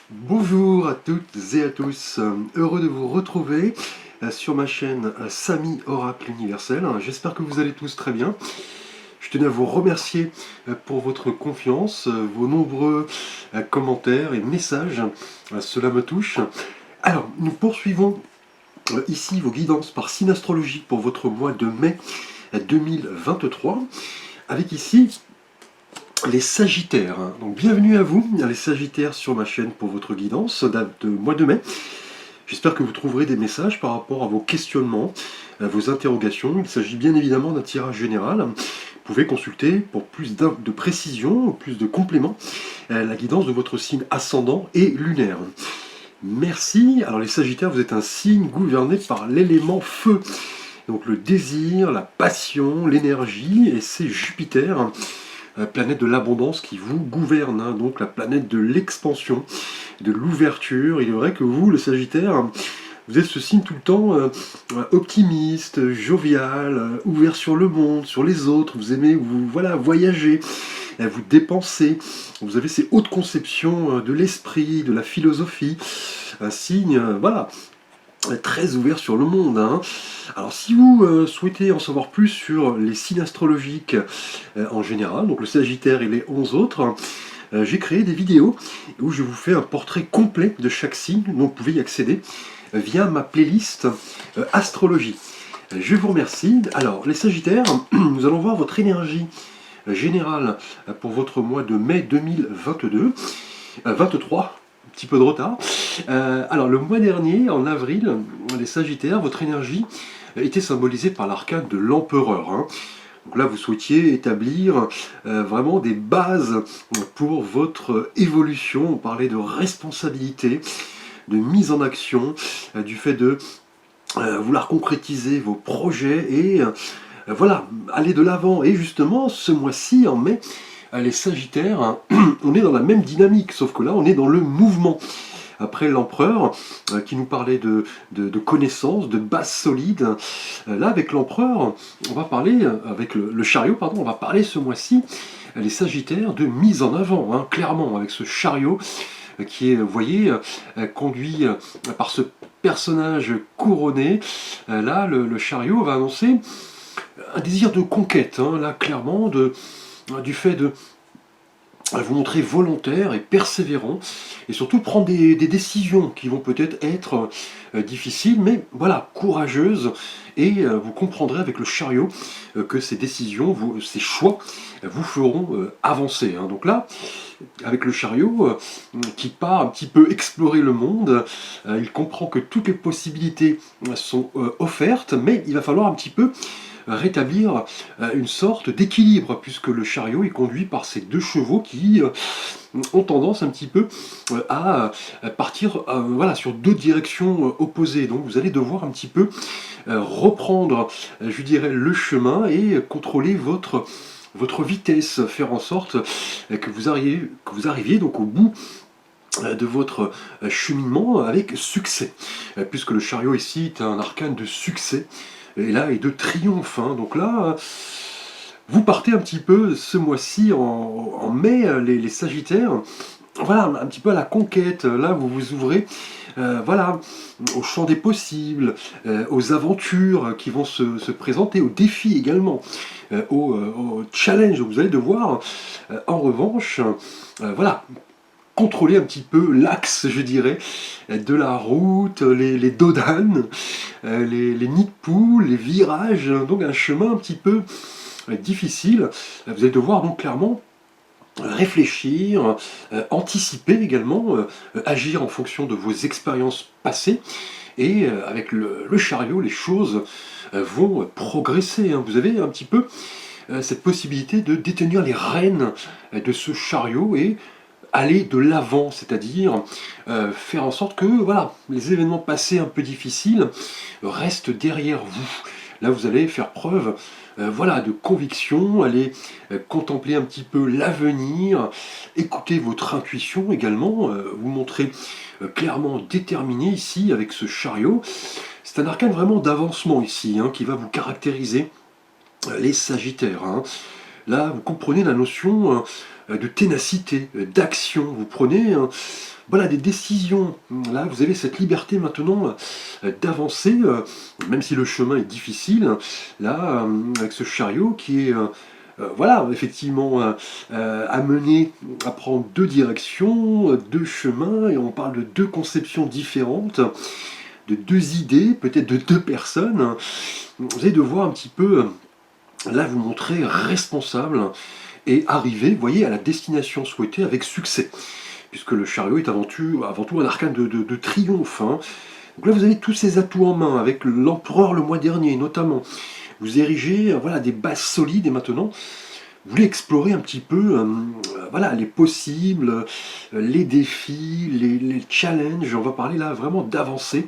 Bonjour à toutes et à tous, heureux de vous retrouver sur ma chaîne Samy Oracle Universel. J'espère que vous allez tous très bien. Je tenais à vous remercier pour votre confiance, vos nombreux commentaires et messages, cela me touche. Alors, nous poursuivons ici vos guidances par signe astrologique pour votre mois de mai 2023, avec ici les Sagittaires. Donc bienvenue à vous, les Sagittaires, sur ma chaîne pour votre guidance date de mois de mai. J'espère que vous trouverez des messages par rapport à vos questionnements, à vos interrogations. Il s'agit bien évidemment d'un tirage général. Vous pouvez consulter pour plus de précision, plus de compléments, la guidance de votre signe ascendant et lunaire. Merci. Alors les Sagittaires, vous êtes un signe gouverné par l'élément feu. Donc le désir, la passion, l'énergie, et c'est Jupiter, planète de l'abondance, qui vous gouverne, donc la planète de l'expansion, de l'ouverture. Il est vrai que vous, le Sagittaire, vous êtes ce signe tout le temps optimiste, jovial, ouvert sur le monde, sur les autres. Vous aimez voyager, vous dépenser. Vous avez ces hautes conceptions de l'esprit, de la philosophie. Un signe, très ouvert sur le monde. Alors si vous souhaitez en savoir plus sur les signes astrologiques en général, donc le Sagittaire et les 11 autres, j'ai créé des vidéos où je vous fais un portrait complet de chaque signe, donc vous pouvez y accéder via ma playlist astrologie. Je vous remercie. Alors les Sagittaires, nous allons voir votre énergie générale pour votre mois de mai 2022, 23. Petit peu de retard. Alors le mois dernier, en avril, les Sagittaires, votre énergie était symbolisée par l'arcane de l'empereur. Donc là, vous souhaitiez établir vraiment des bases pour votre évolution. On parlait de responsabilité, de mise en action, du fait de vouloir concrétiser vos projets et aller de l'avant. Et justement, ce mois-ci, en mai, les Sagittaires, on est dans la même dynamique, sauf que là, on est dans le mouvement. Après l'empereur, qui nous parlait de connaissances, de bases solides, là, avec l'empereur, on va parler, avec le chariot, pardon, on va parler ce mois-ci, les Sagittaires, de mise en avant, clairement, avec ce chariot qui est, vous voyez, conduit par ce personnage couronné. Là, le chariot va annoncer un désir de conquête, là, clairement, du fait de vous montrer volontaire et persévérant, et surtout prendre des décisions qui vont peut-être être difficiles, mais voilà, courageuses, et vous comprendrez avec le chariot que ces décisions, ces choix, vous feront avancer. Donc là, avec le chariot qui part un petit peu explorer le monde, il comprend que toutes les possibilités sont offertes, mais il va falloir un petit peu rétablir une sorte d'équilibre, puisque le chariot est conduit par ces deux chevaux qui ont tendance un petit peu à partir sur deux directions opposées. Donc vous allez devoir un petit peu reprendre, je dirais, le chemin et contrôler votre vitesse, faire en sorte que vous arriviez donc au bout de votre cheminement avec succès, puisque le chariot ici est un arcane de succès, et là, et de triomphe. Donc là, vous partez un petit peu ce mois-ci, en mai, les Sagittaires, voilà, un petit peu à la conquête. Là, vous vous ouvrez au champ des possibles, aux aventures qui vont se présenter, aux défis également, aux challenges. Vous allez devoir, en revanche, contrôler un petit peu l'axe, je dirais, de la route, les dodanes, les nids de poules, les virages, donc un chemin un petit peu difficile. Vous allez devoir donc clairement réfléchir, anticiper également, agir en fonction de vos expériences passées, et avec le chariot, les choses vont progresser. Vous avez un petit peu cette possibilité de détenir les rênes de ce chariot et aller de l'avant, c'est-à-dire faire en sorte que les événements passés un peu difficiles restent derrière vous. Là, vous allez faire preuve de conviction, aller contempler un petit peu l'avenir, écouter votre intuition également, vous montrer clairement déterminé ici avec ce chariot. C'est un arcane vraiment d'avancement ici, qui va vous caractériser, les Sagittaires. Là, vous comprenez la notion de ténacité, d'action. Vous prenez voilà, des décisions. Là, vous avez cette liberté maintenant d'avancer, même si le chemin est difficile. Là, avec ce chariot qui est voilà, effectivement, amené à prendre deux directions, deux chemins, et on parle de deux conceptions différentes, de deux idées, peut-être de deux personnes. Vous allez devoir un petit peu, là, vous montrer responsable et arriver, vous voyez, à la destination souhaitée avec succès. Puisque le chariot est avant tout un arcane de triomphe. Hein. Donc là, vous avez tous ces atouts en main, avec l'empereur le mois dernier notamment. Vous érigez voilà, des bases solides et maintenant, vous voulez explorer un petit peu voilà, les possibles, les défis, les challenges. On va parler là vraiment d'avancée,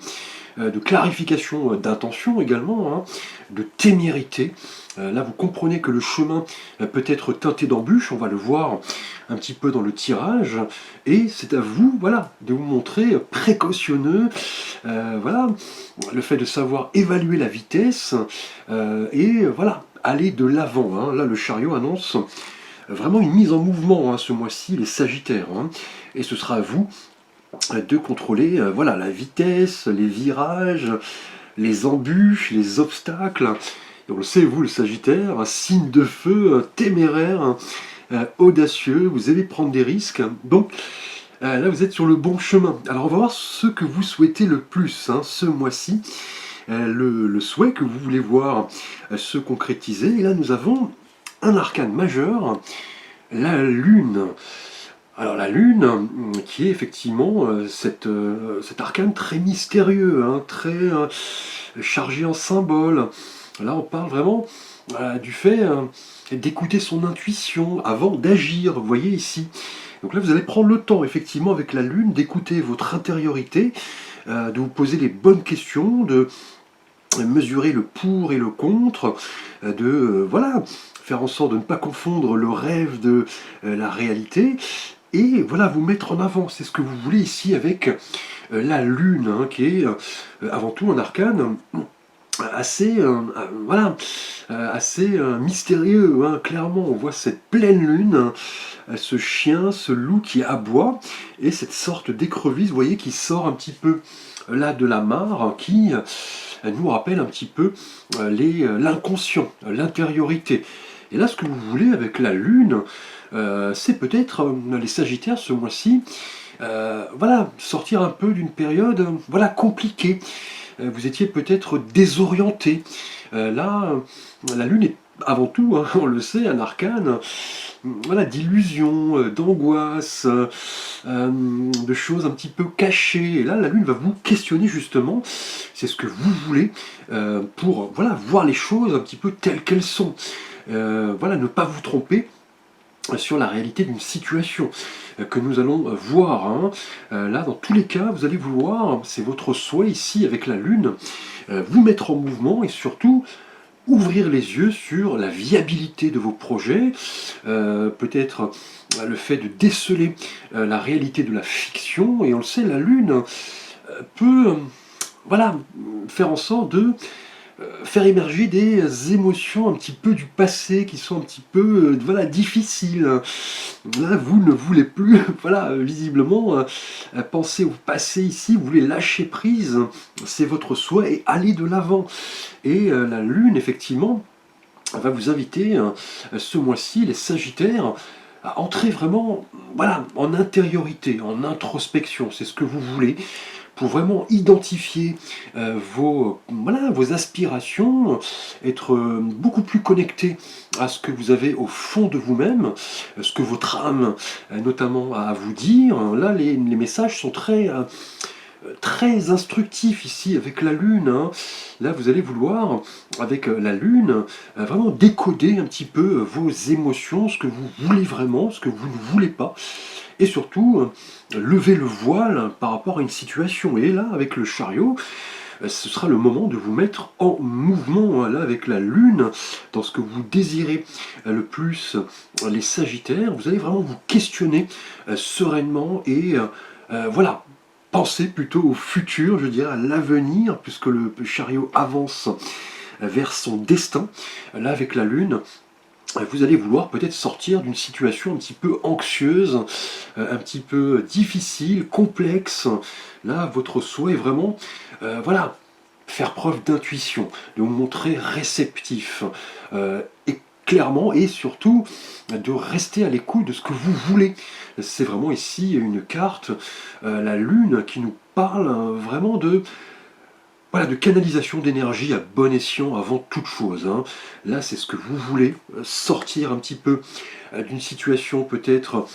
de clarification d'intention également, hein, de témérité. Là, vous comprenez que le chemin peut être teinté d'embûches, on va le voir un petit peu dans le tirage, et c'est à vous, voilà, de vous montrer précautionneux, voilà, le fait de savoir évaluer la vitesse, et voilà, aller de l'avant. Hein. Là, le chariot annonce vraiment une mise en mouvement hein, ce mois-ci, les Sagittaires, hein, et ce sera à vous de contrôler voilà, la vitesse, les virages, les embûches, les obstacles. Et on le sait, vous, le Sagittaire, un signe de feu téméraire, audacieux, vous allez prendre des risques. Donc là, vous êtes sur le bon chemin. Alors, on va voir ce que vous souhaitez le plus hein, ce mois-ci, le souhait que vous voulez voir se concrétiser. Et là, nous avons un arcane majeur, la Lune. Alors la Lune, qui est effectivement cet arcane très mystérieux, hein, très chargé en symboles. Là on parle vraiment du fait d'écouter son intuition avant d'agir, vous voyez ici. Donc là vous allez prendre le temps effectivement avec la Lune d'écouter votre intériorité, de vous poser les bonnes questions, de mesurer le pour et le contre, de voilà, faire en sorte de ne pas confondre le rêve de la réalité, et voilà, vous mettre en avant. C'est ce que vous voulez ici avec la Lune, hein, qui est avant tout un arcane assez, voilà, assez mystérieux. Hein. Clairement, on voit cette pleine lune, ce chien, ce loup qui aboie, et cette sorte d'écrevisse, vous voyez, qui sort un petit peu là de la mare, qui nous rappelle un petit peu l'inconscient, l'intériorité. Et là, ce que vous voulez avec la lune, c'est peut-être les Sagittaires ce mois-ci, voilà, sortir un peu d'une période voilà, compliquée. Vous étiez peut-être désorienté. Là, la Lune est avant tout, hein, on le sait, un arcane voilà, d'illusions, d'angoisse, de choses un petit peu cachées. Et là, la Lune va vous questionner justement, c'est ce que vous voulez, pour voilà, voir les choses un petit peu telles qu'elles sont. Voilà, ne pas vous tromper sur la réalité d'une situation que nous allons voir. Hein. Là, dans tous les cas, vous allez vouloir, c'est votre souhait ici avec la Lune, vous mettre en mouvement et surtout ouvrir les yeux sur la viabilité de vos projets, peut-être le fait de déceler la réalité de la fiction. Et on le sait, la Lune peut voilà, faire en sorte de faire émerger des émotions un petit peu du passé qui sont un petit peu voilà, difficiles. Là, vous ne voulez plus, voilà, visiblement, penser au passé ici, vous voulez lâcher prise, c'est votre souhait, et aller de l'avant. Et la Lune, effectivement, va vous inviter ce mois-ci, les Sagittaires, à entrer vraiment voilà, en intériorité, en introspection, c'est ce que vous voulez, pour vraiment identifier voilà, vos aspirations, être beaucoup plus connecté à ce que vous avez au fond de vous-même, ce que votre âme notamment a à vous dire. Là, les messages sont très instructif ici avec la Lune. Hein. Là, vous allez vouloir, avec la Lune, vraiment décoder un petit peu vos émotions, ce que vous voulez vraiment, ce que vous ne voulez pas, et surtout lever le voile par rapport à une situation. Et là, avec le chariot, ce sera le moment de vous mettre en mouvement, là, avec la Lune, dans ce que vous désirez le plus, les Sagittaires. Vous allez vraiment vous questionner sereinement et voilà, pensez plutôt au futur, je dirais à l'avenir, puisque le chariot avance vers son destin. Là, avec la Lune, vous allez vouloir peut-être sortir d'une situation un petit peu anxieuse, un petit peu difficile, complexe. Là, votre souhait est vraiment, voilà, faire preuve d'intuition, de vous montrer réceptif, et clairement et surtout de rester à l'écoute de ce que vous voulez. C'est vraiment ici une carte, la lune, qui nous parle vraiment de, voilà, de canalisation d'énergie à bon escient avant toute chose, hein. Là, c'est ce que vous voulez, sortir un petit peu d'une situation peut-être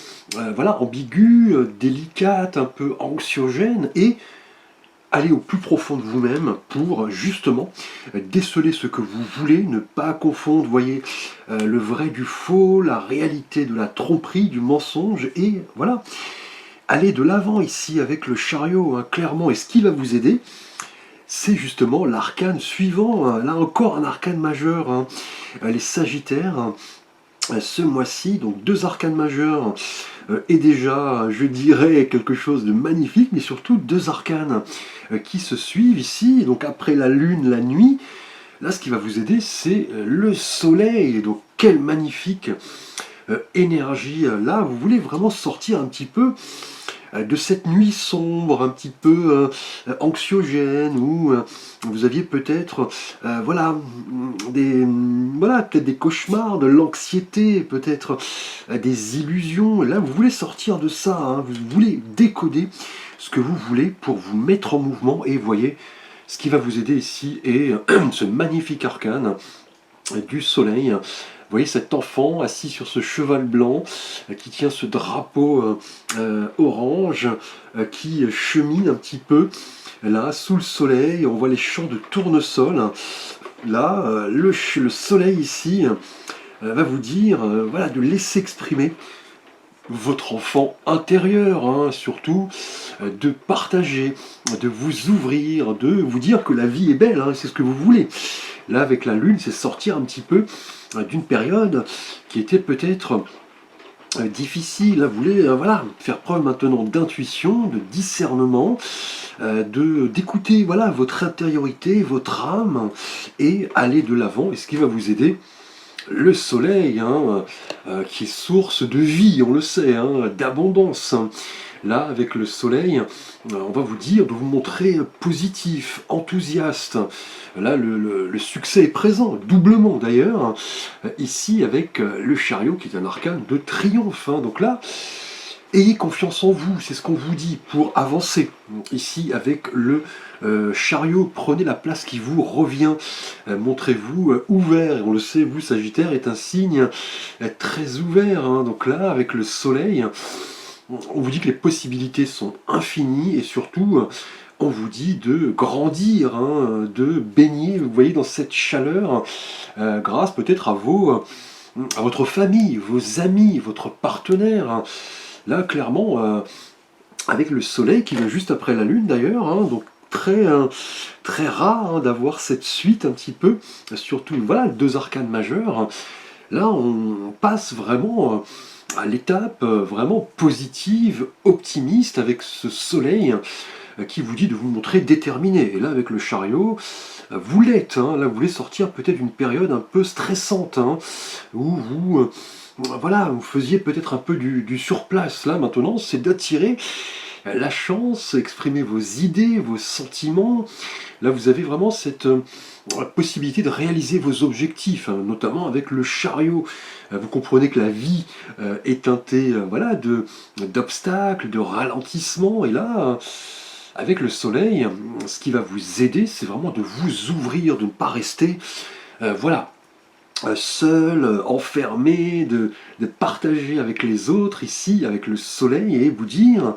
voilà, ambiguë, délicate, un peu anxiogène, et aller au plus profond de vous-même pour justement déceler ce que vous voulez, ne pas confondre, voyez, le vrai du faux, la réalité de la tromperie, du mensonge, et voilà, aller de l'avant ici avec le chariot, hein, clairement. Et ce qui va vous aider, c'est justement l'arcane suivant, hein. Là encore un arcane majeur, hein. Les Sagittaires, hein, ce mois-ci, donc 2 arcanes majeurs, et déjà, je dirais, quelque chose de magnifique, mais surtout 2 arcanes qui se suivent ici. Donc après la lune, la nuit, là ce qui va vous aider, c'est le soleil. Donc quelle magnifique énergie. Là, vous voulez vraiment sortir un petit peu de cette nuit sombre, un petit peu anxiogène, où vous aviez peut-être voilà, voilà, peut-être des cauchemars, de l'anxiété, peut-être des illusions. Et là, vous voulez sortir de ça, hein, vous voulez décoder ce que vous voulez pour vous mettre en mouvement. Et voyez, ce qui va vous aider ici est ce magnifique arcane du soleil. Vous voyez cet enfant assis sur ce cheval blanc qui tient ce drapeau orange, qui chemine un petit peu là sous le soleil. On voit les champs de tournesol. Là, le soleil ici va vous dire voilà, de laisser exprimer votre enfant intérieur, hein, surtout de partager, de vous ouvrir, de vous dire que la vie est belle, hein, c'est ce que vous voulez. Là, avec la lune, c'est sortir un petit peu d'une période qui était peut-être difficile. Là, vous voulez voilà, faire preuve maintenant d'intuition, de discernement, d'écouter voilà, votre intériorité, votre âme, et aller de l'avant. Et ce qui va vous aider, le soleil, hein, qui est source de vie, on le sait, hein, d'abondance. Là, avec le soleil, on va vous dire de vous montrer positif, enthousiaste. Là, le succès est présent, doublement d'ailleurs, ici avec le chariot qui est un arcane de triomphe, hein. Donc là, ayez confiance en vous, c'est ce qu'on vous dit pour avancer. Ici, avec le chariot, prenez la place qui vous revient. Montrez-vous ouvert. Et on le sait, vous, Sagittaire, est un signe très ouvert, hein. Donc là, avec le soleil, on vous dit que les possibilités sont infinies, et surtout, on vous dit de grandir, hein, de baigner, vous voyez, dans cette chaleur, grâce peut-être à votre famille, vos amis, votre partenaire, hein. Là, clairement, avec le soleil qui vient juste après la lune d'ailleurs, hein, donc très rare, hein, d'avoir cette suite un petit peu, surtout, voilà, 2 arcanes majeurs. Là, on passe vraiment à l'étape vraiment positive, optimiste, avec ce soleil qui vous dit de vous montrer déterminé. Et là, avec le chariot, vous l'êtes, hein. Là, vous voulez sortir peut-être d'une période un peu stressante, hein, où vous... voilà, vous faisiez peut-être un peu du surplace. Là, maintenant, c'est d'attirer la chance, exprimer vos idées, vos sentiments. Là, vous avez vraiment cette possibilité de réaliser vos objectifs, hein, notamment avec le chariot. Vous comprenez que la vie est teintée voilà, d'obstacles, de ralentissements. Et là, avec le soleil, ce qui va vous aider, c'est vraiment de vous ouvrir, de ne pas rester voilà, seul, enfermé, de partager avec les autres ici, avec le soleil, et vous dire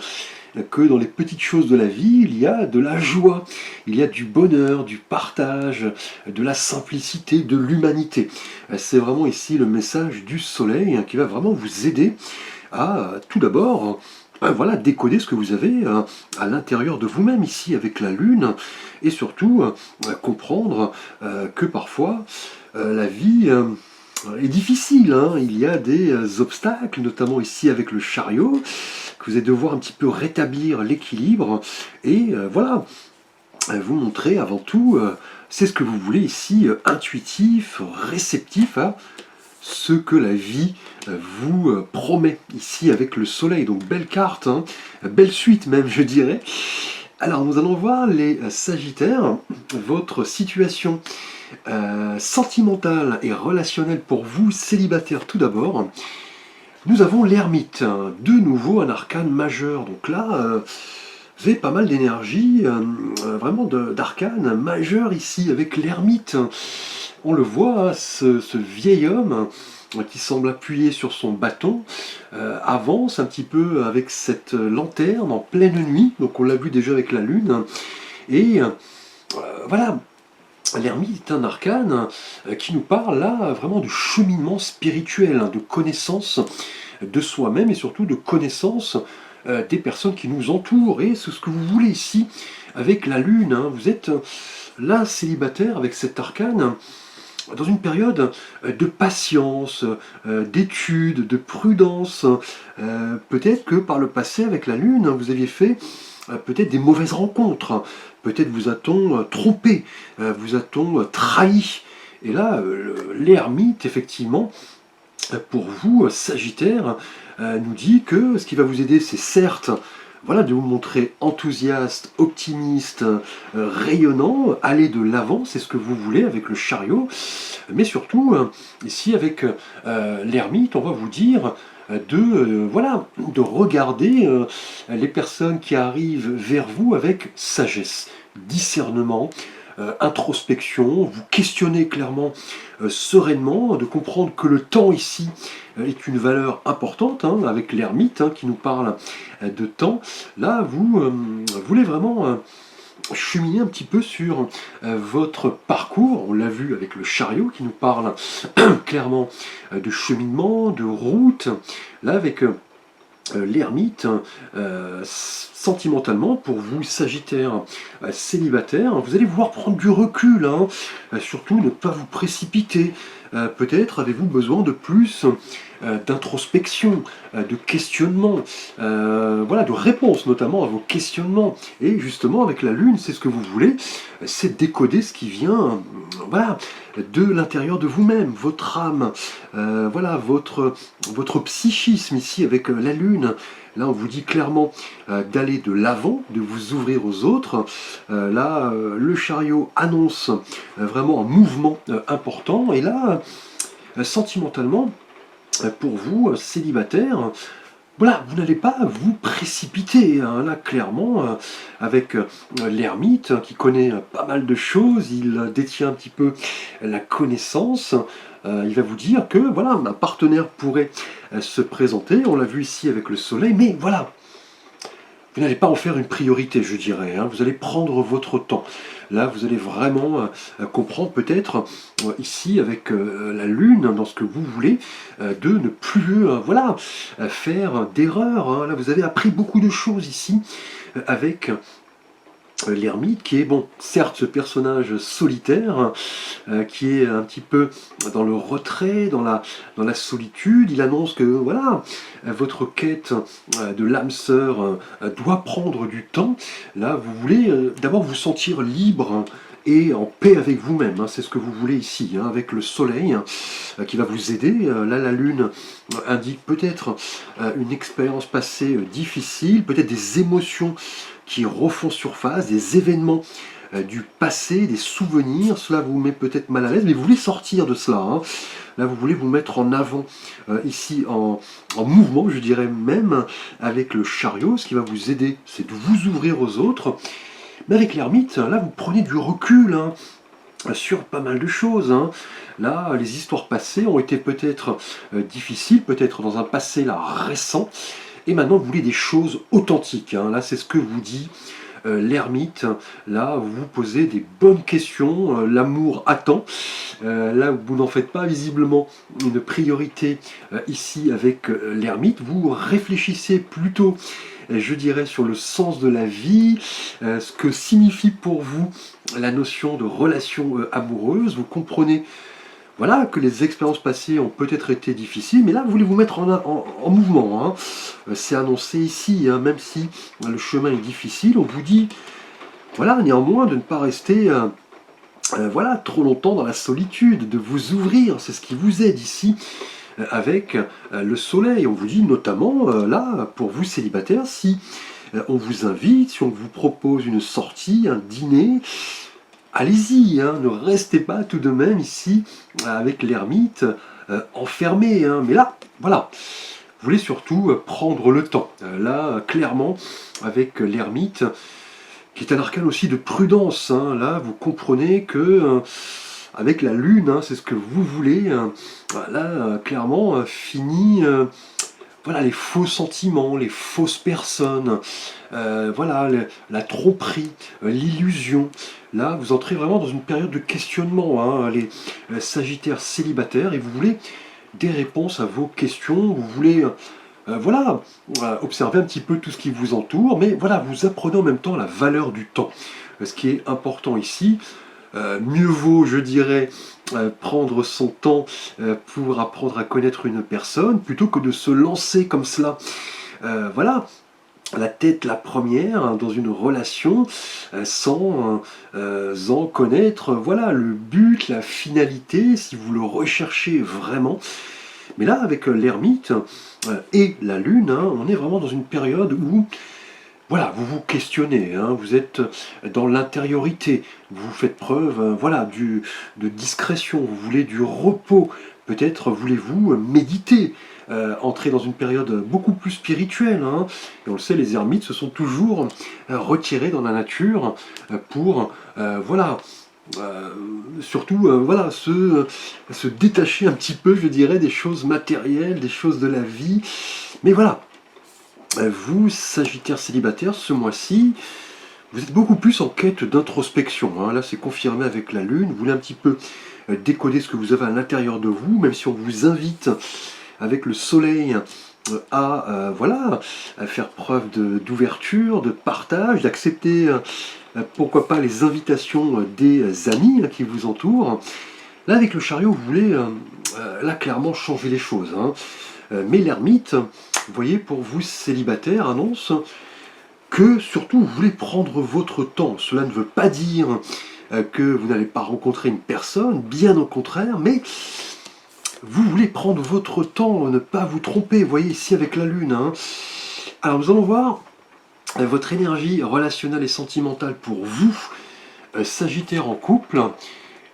que dans les petites choses de la vie, il y a de la joie, il y a du bonheur, du partage, de la simplicité, de l'humanité. C'est vraiment ici le message du soleil, hein, qui va vraiment vous aider à tout d'abord voilà, décoder ce que vous avez à l'intérieur de vous-même ici avec la lune, et surtout comprendre que parfois la vie est difficile, hein. Il y a des obstacles, notamment ici avec le chariot, que vous allez devoir un petit peu rétablir l'équilibre, et voilà, vous montrer avant tout, c'est ce que vous voulez ici, intuitif, réceptif à ce que la vie vous promet ici avec le soleil. Donc belle carte, hein, belle suite même je dirais. Alors nous allons voir les Sagittaires, votre situation sentimentale et relationnelle pour vous, célibataire tout d'abord. Nous avons l'ermite, hein, de nouveau un arcane majeur. Donc là, vous avez pas mal d'énergie, vraiment d'arcane majeur ici avec l'ermite. On le voit, hein, ce vieil homme qui semble appuyer sur son bâton, avance un petit peu avec cette lanterne en pleine nuit, donc on l'a vu déjà avec la lune, et voilà, l'ermite est un arcane qui nous parle là vraiment du cheminement spirituel, hein, de connaissance de soi-même et surtout de connaissance des personnes qui nous entourent, et c'est ce que vous voulez ici avec la lune, hein. Vous êtes là célibataire avec cet arcane, dans une période de patience, d'étude, de prudence. Peut-être que par le passé, avec la Lune, vous aviez fait peut-être des mauvaises rencontres. Peut-être vous a-t-on trompé, vous a-t-on trahi. Et là, l'ermite, effectivement, pour vous, Sagittaire, nous dit que ce qui va vous aider, c'est certes voilà, de vous montrer enthousiaste, optimiste, rayonnant, aller de l'avant, c'est ce que vous voulez avec le chariot, mais surtout, ici avec l'ermite, on va vous dire voilà, de regarder les personnes qui arrivent vers vous avec sagesse, discernement, introspection, vous questionnez clairement, sereinement, de comprendre que le temps ici est une valeur importante, hein, avec l'ermite qui nous parle de temps. Là, vous voulez vraiment cheminer un petit peu sur votre parcours. On l'a vu avec le chariot qui nous parle clairement de cheminement, de route. Là, avec l'ermite, sentimentalement, pour vous, Sagittaire célibataire, vous allez vouloir prendre du recul, hein, surtout ne pas vous précipiter. Peut-être avez-vous besoin de plus d'introspection, de questionnement, voilà, de réponses notamment à vos questionnements. Et justement, avec la Lune, c'est ce que vous voulez, c'est décoder ce qui vient voilà, de l'intérieur de vous-même, votre âme, voilà, votre psychisme ici avec la Lune. Là, on vous dit clairement d'aller de l'avant, de vous ouvrir aux autres. Là, le chariot annonce vraiment un mouvement important. Et là, sentimentalement, pour vous, célibataire, voilà, vous n'allez pas vous précipiter, hein. Là, clairement, avec l'ermite qui connaît pas mal de choses, il détient un petit peu la connaissance. Il va vous dire que voilà, un partenaire pourrait se présenter. On l'a vu ici avec le soleil, mais voilà, vous n'allez pas en faire une priorité, je dirais, hein. Vous allez prendre votre temps. Là, vous allez vraiment comprendre peut-être ici avec la Lune, dans ce que vous voulez, de ne plus voilà, faire d'erreurs, hein. Là, vous avez appris beaucoup de choses ici avec l'ermite qui est, bon, certes ce personnage solitaire, qui est un petit peu dans le retrait, dans la solitude. Il annonce que voilà, votre quête de l'âme sœur doit prendre du temps. Là, vous voulez d'abord vous sentir libre et en paix avec vous-même, hein. C'est ce que vous voulez ici, hein, avec le soleil qui va vous aider. Là, la lune indique peut-être une expérience passée difficile, peut-être des émotions qui refont surface, des événements du passé, des souvenirs. Cela vous met peut-être mal à l'aise, mais vous voulez sortir de cela, hein. Là, vous voulez vous mettre en avant, ici, en mouvement, je dirais même, avec le chariot. Ce qui va vous aider, c'est de vous ouvrir aux autres. Mais avec l'ermite, là, vous prenez du recul, hein, sur pas mal de choses, hein. Là, les histoires passées ont été peut-être difficiles, peut-être dans un passé là récent, et maintenant vous voulez des choses authentiques, hein. Là, c'est ce que vous dit l'ermite. Là, vous vous posez des bonnes questions, l'amour attend. Là, vous n'en faites pas visiblement une priorité ici avec l'ermite. Vous réfléchissez plutôt, je dirais, sur le sens de la vie, ce que signifie pour vous la notion de relation amoureuse. Vous comprenez voilà, que les expériences passées ont peut-être été difficiles, mais là, vous voulez vous mettre en mouvement, hein. C'est annoncé ici, hein, même si le chemin est difficile, on vous dit, voilà, néanmoins, de ne pas rester voilà, trop longtemps dans la solitude, de vous ouvrir, c'est ce qui vous aide ici avec le soleil. On vous dit notamment, là, pour vous célibataires, si on vous invite, si on vous propose une sortie, un dîner, allez-y, hein, ne restez pas tout de même ici avec l'ermite enfermé. Hein. Mais là, voilà, vous voulez surtout prendre le temps. Là, clairement, avec l'ermite, qui est un arcane aussi de prudence. Hein. Là, vous comprenez que avec la lune, hein, c'est ce que vous voulez. Là, clairement, fini. Voilà, les faux sentiments, les fausses personnes, voilà, la tromperie, l'illusion. Là, vous entrez vraiment dans une période de questionnement, hein, les Sagittaires célibataires, et vous voulez des réponses à vos questions, vous voulez voilà, observer un petit peu tout ce qui vous entoure, mais voilà, vous apprenez en même temps la valeur du temps. Ce qui est important ici, mieux vaut, je dirais, prendre son temps pour apprendre à connaître une personne, plutôt que de se lancer comme cela. Voilà, la tête la première hein, dans une relation sans en connaître voilà, le but, la finalité, si vous le recherchez vraiment. Mais là, avec l'ermite et la lune, hein, on est vraiment dans une période où voilà, vous vous questionnez, hein, vous êtes dans l'intériorité, vous faites preuve voilà, de discrétion, vous voulez du repos, peut-être voulez-vous méditer, entrer dans une période beaucoup plus spirituelle. Hein. Et on le sait, les ermites se sont toujours retirés dans la nature pour voilà, surtout voilà, se détacher un petit peu, je dirais, des choses matérielles, des choses de la vie. Mais voilà, vous, Sagittaire célibataire, ce mois-ci, vous êtes beaucoup plus en quête d'introspection. Hein. Là, c'est confirmé avec la Lune. Vous voulez un petit peu décoder ce que vous avez à l'intérieur de vous, même si on vous invite avec le Soleil à voilà, à faire preuve d'ouverture, de partage, d'accepter pourquoi pas les invitations des amis qui vous entourent. Là, avec le Chariot, vous voulez là clairement changer les choses. Hein. Mais l'ermite, vous voyez, pour vous célibataires, annonce que surtout vous voulez prendre votre temps. Cela ne veut pas dire que vous n'allez pas rencontrer une personne, bien au contraire, mais vous voulez prendre votre temps, ne pas vous tromper. Vous voyez ici avec la Lune. Hein. Alors nous allons voir votre énergie relationnelle et sentimentale pour vous, Sagittaire en couple.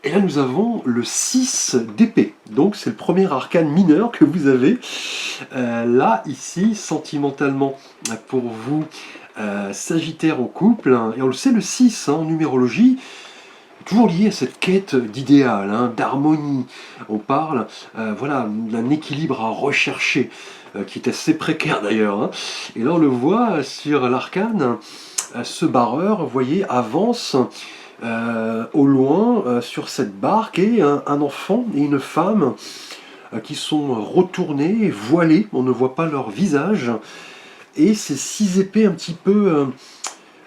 Et là, nous avons le 6 d'épée. Donc, c'est le premier arcane mineur que vous avez. Là, ici, sentimentalement, pour vous, Sagittaire en couple. Et on le sait, le 6 hein, en numérologie, toujours lié à cette quête d'idéal, hein, d'harmonie. On parle voilà, d'un équilibre à rechercher, qui est assez précaire d'ailleurs. Hein. Et là, on le voit sur l'arcane, ce barreur, vous voyez, avance au loin sur cette barque et un enfant et une femme qui sont retournés, voilés, on ne voit pas leur visage, et ces 6 épées un petit peu,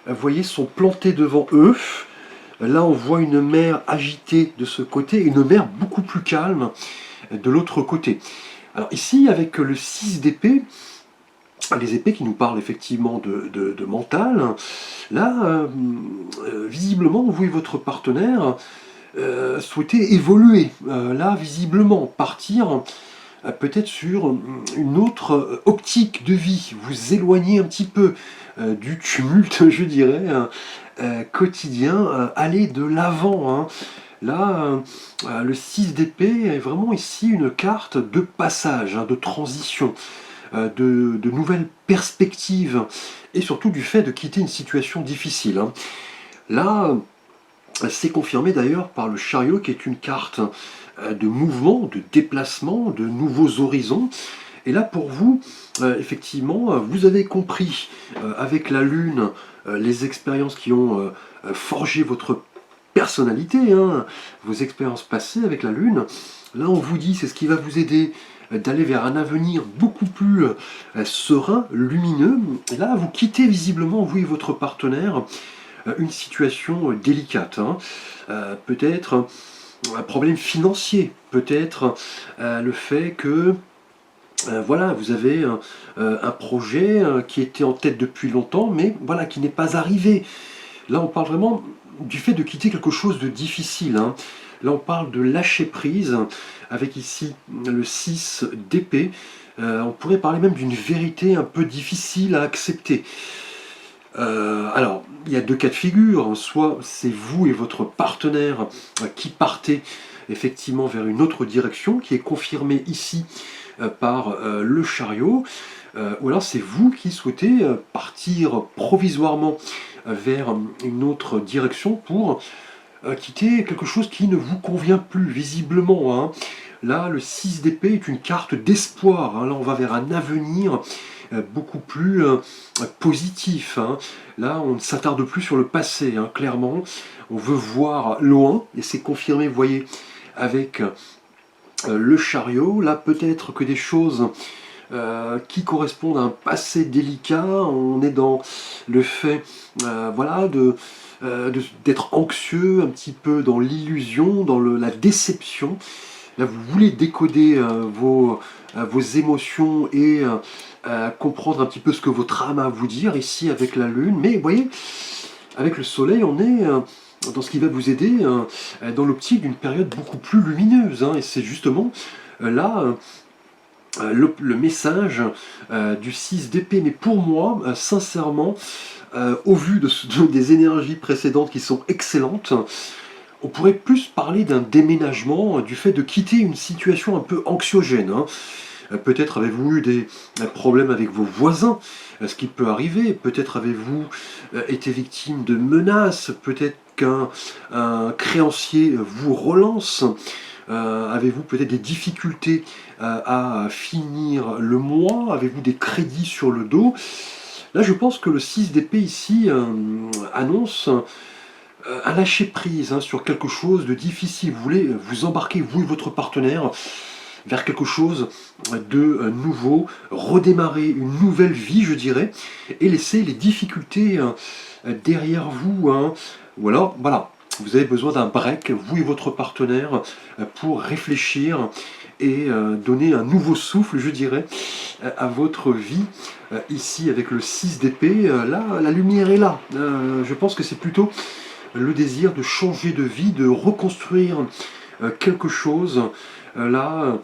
vous voyez, sont plantées devant eux. Là on voit une mer agitée de ce côté et une mer beaucoup plus calme de l'autre côté. Alors ici avec le 6 d'épée, les épées qui nous parlent effectivement de mental, là, visiblement, vous et votre partenaire souhaitez évoluer, là, visiblement, partir peut-être sur une autre optique de vie, vous éloigner un petit peu du tumulte, je dirais, quotidien, aller de l'avant. Hein. Là, le 6 d'épée est vraiment ici une carte de passage, hein, de transition. De nouvelles perspectives et surtout du fait de quitter une situation difficile. Hein. Là, c'est confirmé d'ailleurs par le Chariot qui est une carte de mouvement, de déplacement, de nouveaux horizons. Et là pour vous, effectivement, vous avez compris avec la Lune les expériences qui ont forgé votre personnalité, hein, vos expériences passées avec la Lune. Là on vous dit c'est ce qui va vous aider d'aller vers un avenir beaucoup plus serein, lumineux. Et là, vous quittez visiblement, vous et votre partenaire, une situation délicate. Hein. Peut-être un problème financier, peut-être le fait que voilà, vous avez un projet qui était en tête depuis longtemps, mais voilà, qui n'est pas arrivé. Là, on parle vraiment du fait de quitter quelque chose de difficile, hein. Là, on parle de lâcher prise, avec ici le 6 d'épée. On pourrait parler même d'une vérité un peu difficile à accepter. Alors, il y a deux cas de figure, hein. Soit c'est vous et votre partenaire qui partez effectivement vers une autre direction, qui est confirmée ici par le chariot, ou alors c'est vous qui souhaitez partir provisoirement vers une autre direction pour quitter quelque chose qui ne vous convient plus, visiblement, hein. Là, le 6 d'épée est une carte d'espoir, hein. Là, on va vers un avenir beaucoup plus positif, hein. Là, on ne s'attarde plus sur le passé, hein, clairement. On veut voir loin, et c'est confirmé, vous voyez, avec le chariot. Là, peut-être que des choses qui correspondent à un passé délicat, on est dans le fait voilà, d'être anxieux, un petit peu dans l'illusion, dans la déception. Là, vous voulez décoder vos émotions et comprendre un petit peu ce que votre âme a à vous dire, ici avec la lune. Mais vous voyez, avec le soleil, on est dans ce qui va vous aider dans l'optique d'une période beaucoup plus lumineuse, hein. Et c'est justement là le message du 6 d'épée. Mais pour moi, sincèrement, au vu des énergies précédentes qui sont excellentes, on pourrait plus parler d'un déménagement, du fait de quitter une situation un peu anxiogène, hein. Peut-être avez-vous eu des problèmes avec vos voisins, ce qui peut arriver. Peut-être avez-vous été victime de menaces. Peut-être qu'un créancier vous relance. Avez-vous peut-être des difficultés à finir le mois? Avez-vous des crédits sur le dos? Là, je pense que le 6 d'épée ici annonce un lâcher-prise, hein, sur quelque chose de difficile. Vous voulez vous embarquer, vous et votre partenaire, vers quelque chose de nouveau, redémarrer une nouvelle vie, je dirais, et laisser les difficultés derrière vous, hein. Ou alors, voilà, vous avez besoin d'un break, vous et votre partenaire, pour réfléchir et donner un nouveau souffle, je dirais, à votre vie. Ici, avec le 6 d'épée, là, la lumière est là. Je pense que c'est plutôt le désir de changer de vie, de reconstruire quelque chose. Là,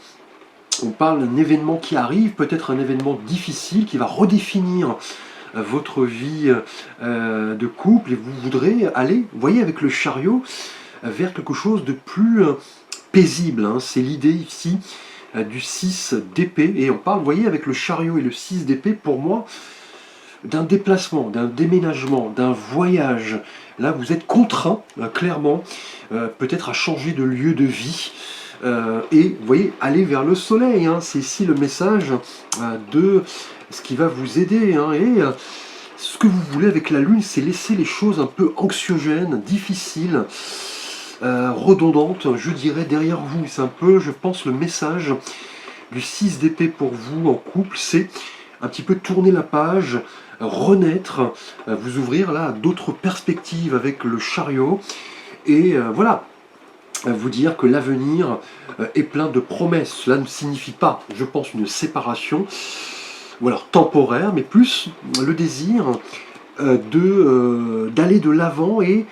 on parle d'un événement qui arrive, peut-être un événement difficile qui va redéfinir votre vie de couple, et vous voudrez aller, vous voyez, avec le chariot, vers quelque chose de plus paisible, hein. C'est l'idée ici du 6 d'épée, et on parle, vous voyez, avec le chariot et le 6 d'épée, pour moi, d'un déplacement, d'un déménagement, d'un voyage. Là, vous êtes contraint, clairement, peut-être à changer de lieu de vie, et vous voyez, aller vers le soleil, hein. C'est ici le message de ce qui va vous aider, hein. Et ce que vous voulez avec la lune, c'est laisser les choses un peu anxiogènes, difficiles, redondantes, je dirais, derrière vous. C'est un peu, je pense, le message du 6 d'épée pour vous en couple, c'est un petit peu tourner la page, renaître, vous ouvrir là à d'autres perspectives avec le chariot, et voilà, vous dire que l'avenir est plein de promesses. Cela ne signifie pas, je pense, une séparation, ou alors temporaire, mais plus le désir d'aller de l'avant et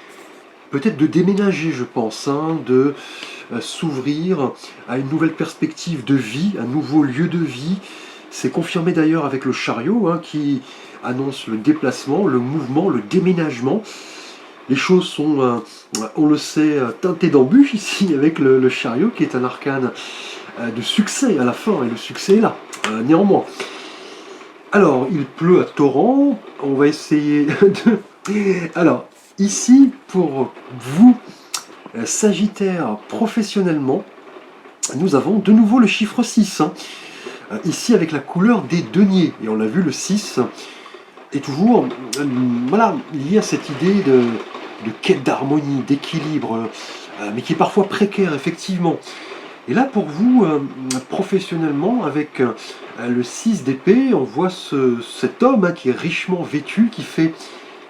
peut-être de déménager, je pense, hein, de s'ouvrir à une nouvelle perspective de vie, un nouveau lieu de vie. C'est confirmé d'ailleurs avec le chariot, hein, qui annonce le déplacement, le mouvement, le déménagement. Les choses sont, on le sait, teintées d'embûches ici avec le chariot, qui est un arcane de succès à la fin, et le succès est là, néanmoins. Alors, il pleut à torrent, on va essayer de... Alors, ici, pour vous, Sagittaire, professionnellement, nous avons de nouveau le chiffre 6, hein. Ici, avec la couleur des deniers, et on l'a vu, le 6 est toujours voilà, lié à cette idée de quête d'harmonie, d'équilibre, mais qui est parfois précaire, effectivement. Et là, pour vous, professionnellement, avec le 6 d'épée, on voit cet homme, hein, qui est richement vêtu, qui fait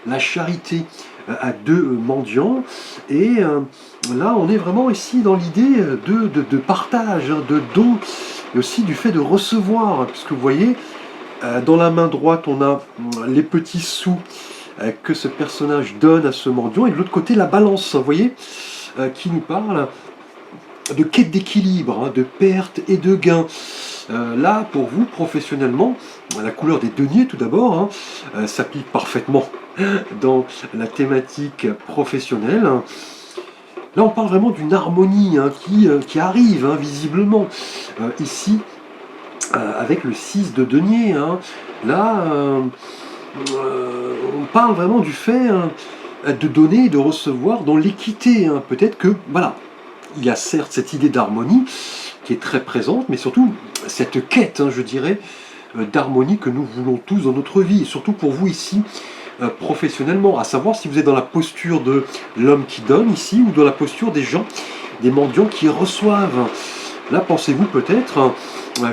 la charité à deux mendiants. Et là, on est vraiment ici dans l'idée de partage, hein, de don, et aussi du fait de recevoir, puisque vous voyez, dans la main droite, on a les petits sous que ce personnage donne à ce mendiant, et de l'autre côté la balance, vous voyez, qui nous parle de quête d'équilibre, hein, de perte et de gain. Là, pour vous, professionnellement, la couleur des deniers, tout d'abord, hein, s'applique parfaitement dans la thématique professionnelle. Là, on parle vraiment d'une harmonie, hein, qui arrive, hein, visiblement, ici, avec le 6 de denier. Hein. Là, on parle vraiment du fait, hein, de donner et de recevoir dans l'équité. Hein. Peut-être que, voilà, il y a certes cette idée d'harmonie qui est très présente, mais surtout cette quête, hein, je dirais, d'harmonie que nous voulons tous dans notre vie, et surtout pour vous ici, professionnellement, à savoir si vous êtes dans la posture de l'homme qui donne ici, ou dans la posture des gens, des mendiants qui reçoivent. Là, pensez-vous peut-être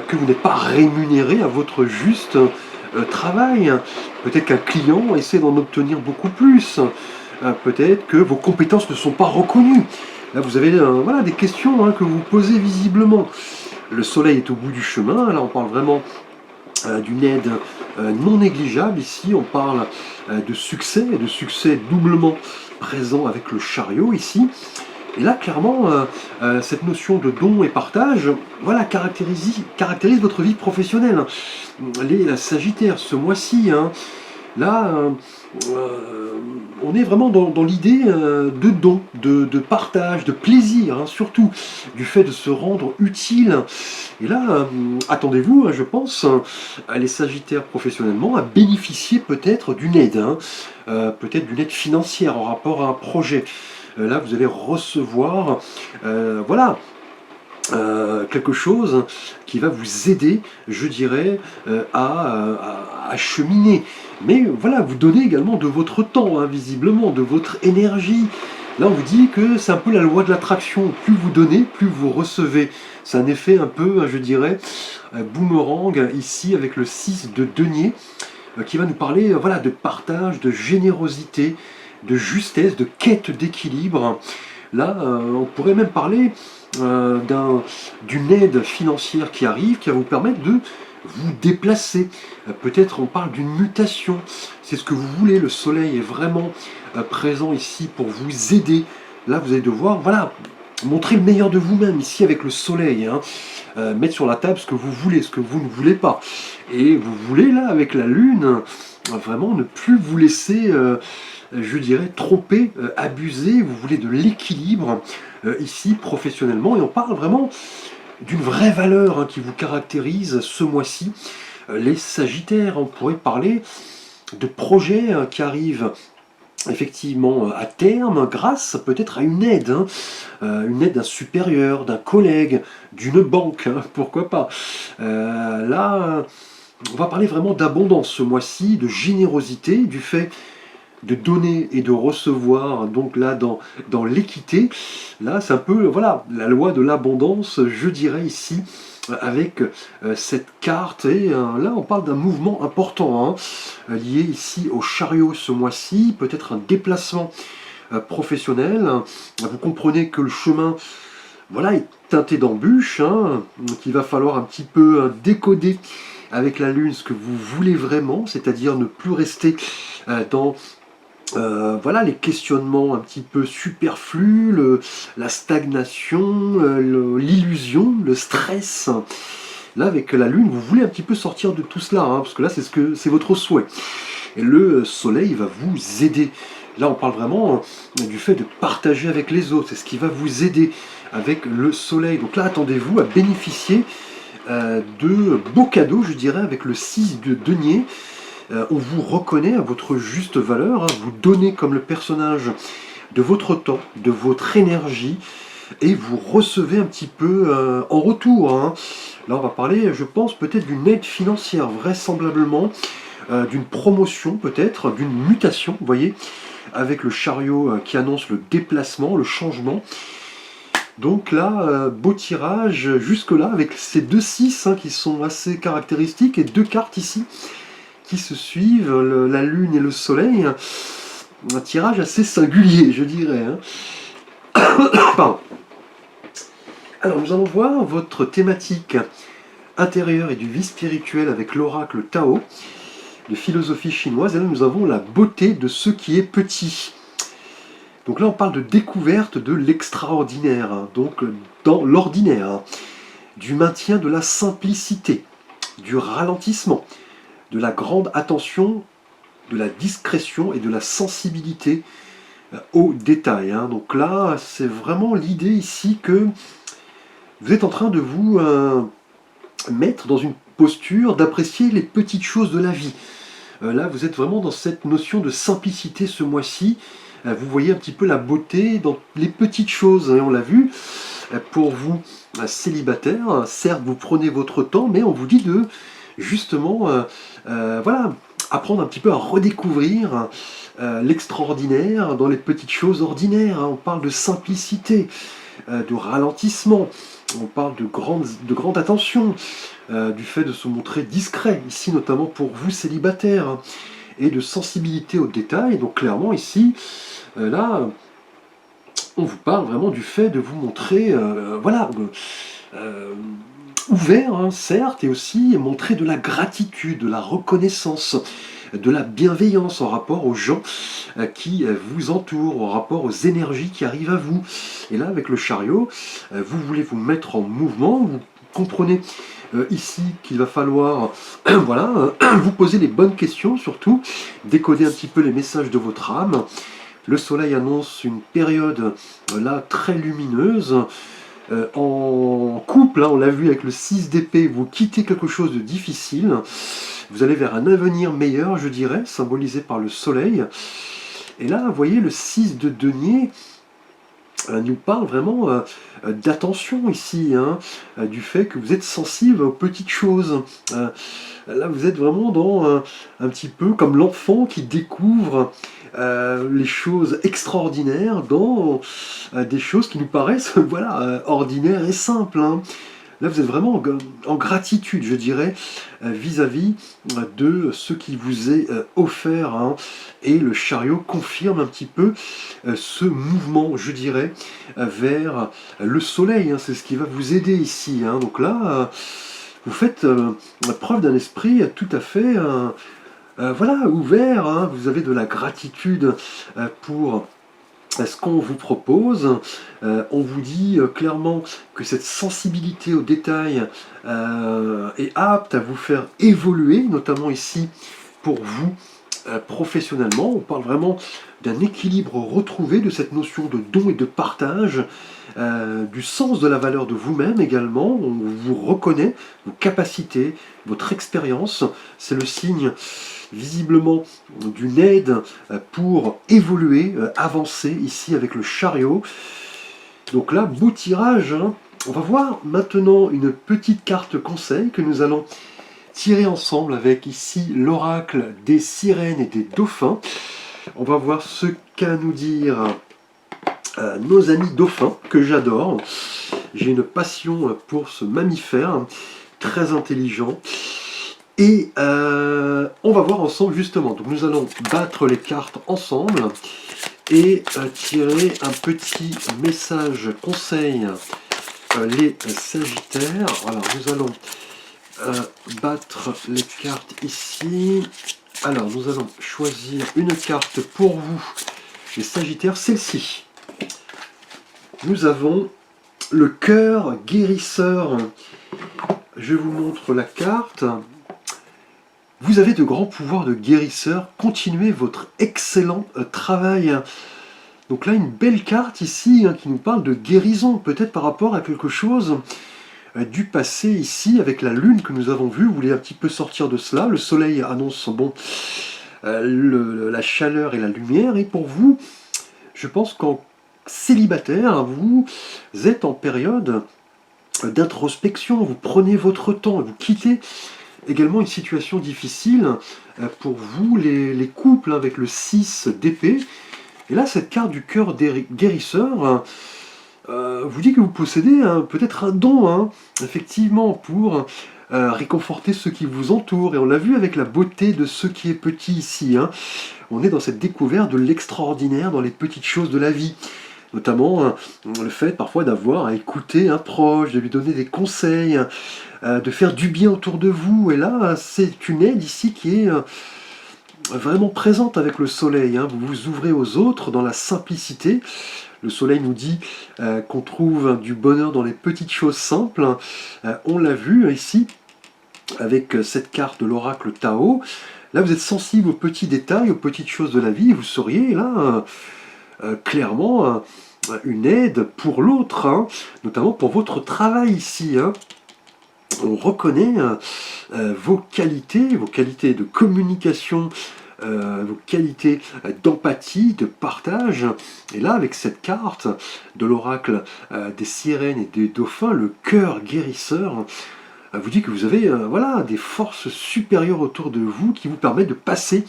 que vous n'êtes pas rémunéré à votre juste travail. Peut-être qu'un client essaie d'en obtenir beaucoup plus. Peut-être que vos compétences ne sont pas reconnues. Là, vous avez voilà, des questions, hein, que vous posez visiblement. Le soleil est au bout du chemin. Là, on parle vraiment d'une aide non négligeable. Ici, on parle de succès, et de succès doublement présent avec le chariot ici. Et là, clairement, cette notion de don et partage, voilà, caractérise votre vie professionnelle. Les Sagittaires, ce mois-ci, hein, là, on est vraiment dans l'idée de don, de partage, de plaisir, hein, surtout du fait de se rendre utile. Et là, attendez-vous, hein, je pense, les Sagittaires professionnellement, à bénéficier peut-être d'une aide, hein, peut-être d'une aide financière en rapport à un projet. Là, vous allez recevoir, voilà, quelque chose qui va vous aider, je dirais, à cheminer. Mais voilà, vous donnez également de votre temps, hein, visiblement, de votre énergie. Là, on vous dit que c'est un peu la loi de l'attraction. Plus vous donnez, plus vous recevez. C'est un effet un peu, je dirais, boomerang, ici, avec le 6 de denier, qui va nous parler, voilà, de partage, de générosité, de justesse, de quête d'équilibre. Là, on pourrait même parler d'une aide financière qui arrive, qui va vous permettre de vous déplacer. Peut-être on parle d'une mutation. C'est ce que vous voulez. Le soleil est vraiment présent ici pour vous aider. Là, vous allez devoir, voilà, montrer le meilleur de vous-même ici avec le soleil. Hein. Mettre sur la table ce que vous voulez, ce que vous ne voulez pas. Et vous voulez, là, avec la lune, vraiment ne plus vous laisser, je dirais, tromper, abuser. Vous voulez de l'équilibre ici, professionnellement. Et on parle vraiment d'une vraie valeur, hein, qui vous caractérise ce mois-ci. Les Sagittaires, on pourrait parler de projets qui arrivent effectivement à terme grâce peut-être à une aide, hein, une aide d'un supérieur, d'un collègue, d'une banque, hein, pourquoi pas. Là, on va parler vraiment d'abondance ce mois-ci, de générosité, du fait de donner et de recevoir, donc là dans l'équité. Là, c'est un peu, voilà, la loi de l'abondance, je dirais ici, avec cette carte. Et là, on parle d'un mouvement important, hein, lié ici au chariot ce mois-ci, peut-être un déplacement professionnel. Vous comprenez que le chemin, voilà, est teinté d'embûches, hein, qu'il va falloir un petit peu décoder avec la lune ce que vous voulez vraiment, c'est-à-dire ne plus rester dans voilà, les questionnements un petit peu superflus, la stagnation, l'illusion, le stress. Là, avec la lune, vous voulez un petit peu sortir de tout cela, hein, parce que là, c'est votre souhait. Et le soleil va vous aider. Là, on parle vraiment du fait de partager avec les autres. C'est ce qui va vous aider avec le soleil. Donc là, attendez-vous à bénéficier de beaux cadeaux, je dirais, avec le 6 de denier. On vous reconnaît à votre juste valeur, hein, vous donnez comme le personnage de votre temps, de votre énergie, et vous recevez un petit peu en retour. Hein. Là, on va parler, je pense, peut-être d'une aide financière, vraisemblablement, d'une promotion peut-être, d'une mutation, vous voyez, avec le chariot qui annonce le déplacement, le changement. Donc là, beau tirage jusque-là, avec ces deux 6 hein, qui sont assez caractéristiques, et deux cartes ici qui se suivent, la lune et le soleil. Un tirage assez singulier, je dirais. Hein. Pardon. Alors, nous allons voir votre thématique intérieure et du vie spirituelle avec l'oracle Tao. de philosophie chinoise. Et là, nous avons la beauté de ce qui est petit. Donc là, on parle de découverte de l'extraordinaire, hein, donc dans l'ordinaire, hein, du maintien de la simplicité, du ralentissement, de la grande attention, de la discrétion et de la sensibilité aux détails. Hein. Donc là, c'est vraiment l'idée ici que vous êtes en train de vous mettre dans une posture d'apprécier les petites choses de la vie. Là, vous êtes vraiment dans cette notion de simplicité ce mois-ci. Vous voyez un petit peu la beauté dans les petites choses. Et on l'a vu, pour vous, célibataire, certes, vous prenez votre temps, mais on vous dit de, justement, voilà, apprendre un petit peu à redécouvrir l'extraordinaire dans les petites choses ordinaires. On parle de simplicité, de ralentissement, on parle de grande attention, du fait de se montrer discret, ici notamment pour vous célibataires, et de sensibilité aux détails. Donc clairement ici, là, on vous parle vraiment du fait de vous montrer, voilà, ouvert, hein, certes, et aussi montrer de la gratitude, de la reconnaissance, de la bienveillance en rapport aux gens qui vous entourent, en rapport aux énergies qui arrivent à vous. Et là, avec le chariot, vous voulez vous mettre en mouvement, vous comprenez ici qu'il va falloir voilà, vous poser les bonnes questions, surtout décoder un petit peu les messages de votre âme. Le soleil annonce une période là très lumineuse. En couple, hein, on l'a vu avec le 6 d'épée, vous quittez quelque chose de difficile. Vous allez vers un avenir meilleur, je dirais, symbolisé par le soleil. Et là, vous voyez, le 6 de denier nous parle vraiment d'attention ici, hein, du fait que vous êtes sensible aux petites choses. Là, vous êtes vraiment dans un petit peu comme l'enfant qui découvre les choses extraordinaires dans des choses qui nous paraissent voilà, ordinaires et simples. Hein. Là, vous êtes vraiment en gratitude, je dirais, vis-à-vis de ce qui vous est offert. Hein. Et le chariot confirme un petit peu ce mouvement, je dirais, vers le soleil. Hein. C'est ce qui va vous aider ici. Hein. Donc là, vous faites preuve d'un esprit tout à fait voilà, ouvert. Hein. Vous avez de la gratitude pour ce qu'on vous propose. On vous dit clairement que cette sensibilité aux détails est apte à vous faire évoluer, notamment ici pour vous professionnellement. On parle vraiment d'un équilibre retrouvé, de cette notion de don et de partage, du sens de la valeur de vous-même également. On vous reconnaît vos capacités, votre expérience. C'est le signe visiblement d'une aide pour évoluer, avancer ici avec le chariot. Donc là, beau tirage. Hein. On va voir maintenant une petite carte conseil que nous allons tirer ensemble avec ici l'oracle des sirènes et des dauphins. On va voir ce qu'a à nous dire nos amis dauphins, que j'adore. J'ai une passion pour ce mammifère, très intelligent. Et on va voir ensemble justement. Donc nous allons battre les cartes ensemble et tirer un petit message conseil les Sagittaires. Alors nous allons battre les cartes ici. Alors nous allons choisir une carte pour vous, les Sagittaires, celle-ci. Nous avons le cœur guérisseur. Je vous montre la carte. Vous avez de grands pouvoirs de guérisseur. Continuez votre excellent travail. Donc là, une belle carte ici hein, qui nous parle de guérison, peut-être par rapport à quelque chose du passé ici, avec la lune que nous avons vue. Vous voulez un petit peu sortir de cela. Le soleil annonce bon, la chaleur et la lumière. Et pour vous, je pense qu'en célibataire, vous êtes en période d'introspection. Vous prenez votre temps, vous quittez également une situation difficile pour vous, les couples, avec le 6 d'épée. Et là, cette carte du cœur guérisseur vous dit que vous possédez peut-être un don, hein, effectivement, pour réconforter ceux qui vous entourent. Et on l'a vu avec la beauté de ce qui est petit ici. Hein. On est dans cette découverte de l'extraordinaire dans les petites choses de la vie. Notamment le fait parfois d'avoir à écouter un proche, de lui donner des conseils, de faire du bien autour de vous. Et là, c'est une aide ici qui est vraiment présente avec le soleil, hein. Vous vous ouvrez aux autres dans la simplicité. Le soleil nous dit qu'on trouve du bonheur dans les petites choses simples. On l'a vu ici avec cette carte de l'oracle Tao. Là, vous êtes sensible aux petits détails, aux petites choses de la vie. Vous seriez là clairement une aide pour l'autre, hein, notamment pour votre travail ici, hein. On reconnaît vos qualités de communication, vos qualités d'empathie, de partage. Et là, avec cette carte de l'oracle des sirènes et des dauphins, le cœur guérisseur, vous dit que vous avez voilà, des forces supérieures autour de vous qui vous permettent de passer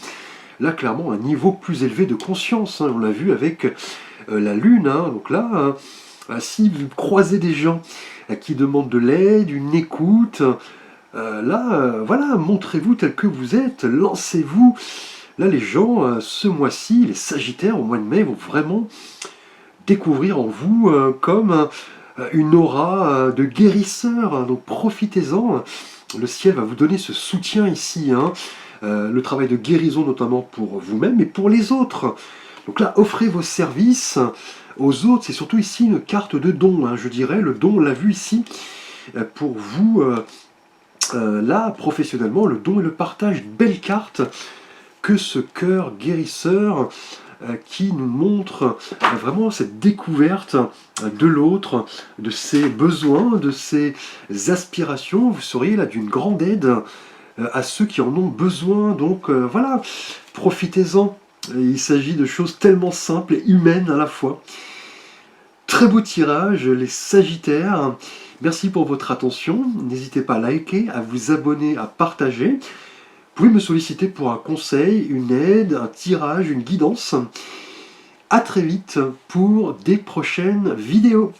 là clairement un niveau plus élevé de conscience, hein. On l'a vu avec la lune, hein. Donc là, si vous croisez des gens qui demandent de l'aide, une écoute, voilà, montrez-vous tel que vous êtes, lancez-vous. Là, les gens, ce mois-ci, les Sagittaires, au mois de mai, vont vraiment découvrir en vous comme une aura de guérisseur, hein. Donc profitez-en, le ciel va vous donner ce soutien ici, hein. Le travail de guérison notamment pour vous-même et pour les autres. Donc là, offrez vos services aux autres, c'est surtout ici une carte de don, hein, je dirais, le don, on l'a vu ici, pour vous, là, professionnellement, le don et le partage, une belle carte que ce cœur guérisseur qui nous montre vraiment cette découverte de l'autre, de ses besoins, de ses aspirations. Vous seriez là d'une grande aide à ceux qui en ont besoin. Donc voilà, profitez-en. Il s'agit de choses tellement simples et humaines à la fois. Très beau tirage, les Sagittaires. Merci pour votre attention. N'hésitez pas à liker, à vous abonner, à partager. Vous pouvez me solliciter pour un conseil, une aide, un tirage, une guidance. À très vite pour des prochaines vidéos.